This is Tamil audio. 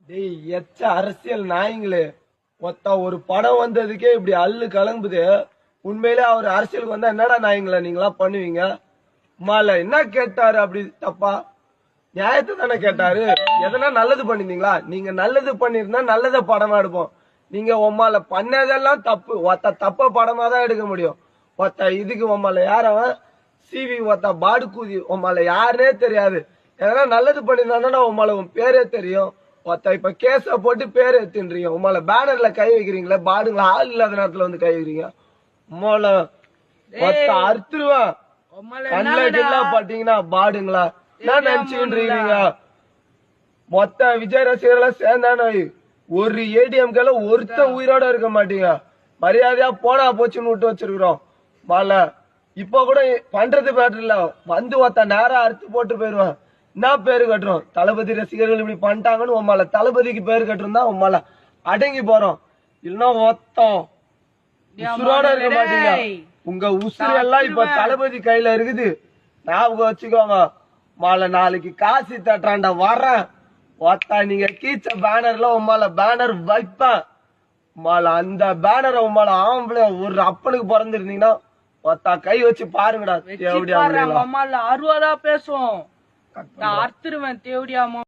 டேய் எச்ச அரசியல் நாய்ங்களே, மொத்த ஒரு படம் வந்ததுக்கே இப்படி அல்லு கலங்குது. உண்மையிலே அவர் அரசியலுக்கு வந்தா என்னடா நாய்ங்களா நீங்களா பண்ணுவீங்க? மால என்ன கேட்டாரு அப்படி தப்பா? நியாயத்தை தானே கேட்டாரு. எதனா நல்லது பண்ணிருந்தீங்களா? நீங்க நல்லது பண்ணிருந்தா நல்லத படமா எடுப்போம். நீங்க உம்மால பண்ணதெல்லாம் தப்பு. ஒத்த தப்ப படமா தான் எடுக்க முடியும். ஒத்த இதுக்கு உம்மால யாரவன் சிவி ஒத்த பாடுக்கூதி உம்மால யாருனே தெரியாது. எதனா நல்லது பண்ணிருந்தானா உம்மால உன் பேரே தெரியும். ஒத்த இப்ப கேஸ போட்டு பேர் எடுத்துன்றீங்க. உம்மால பேனர்ல கை வைக்கிறீங்களா? பாடுங்களா ஆள் இல்லாத நேரத்துல வந்து கை வைக்கிறீங்க. உம்மால ஒத்த அறுத்துருவேன். கண்ணுல கில்லா பாத்தீங்கன்னா பாடுங்களா என்ன நினைச்சுக்கிட்டு மொத்த விஜய் ரசிகர்கள் சேர்ந்தானு ஒரு ஏடிஎம்கேல ஒருத்த உயிரோட இருக்க மாட்டீங்க. மரியாதையா போனா போச்சுன்னு விட்டு வச்சிருக்கிறோம். மாலை இப்ப கூட பண்றது பேட்டர் இல்ல, வந்து ஒத்த நேரம் அறுத்து போட்டு போயிருவேன். என்ன பேரு கட்டுறோம்? தளபதி ரசிகர்கள் இப்படி பண்ணிட்டாங்கன்னு உம்மால தளபதிக்கு பேரு கட்டுருந்தா உம்மால அடங்கி போறோம். இல்லைன்னா ஒத்தம் உசுரோட இருக்க மாட்டீங்க. உங்க உசுறு எல்லாம் இப்ப தளபதி கையில இருக்குது. ஞாபகம் வச்சுக்கோங்க. மாலை நாளைக்கு காசி தட்டுறான்டா வர்றேன். ஒத்தா நீங்க கீச்ச பேனர்ல உமால பேனர் வைப்பேன். உமால அந்த பேனரை உமால ஆம்பளை ஒரு அப்பனுக்கு பிறந்திருந்தீங்கன்னா ஒத்தா கை வச்சு பாருங்கடா. அறுவதா பேசுவோம். நான் அறுத்துருவேன் தேவடியாமா.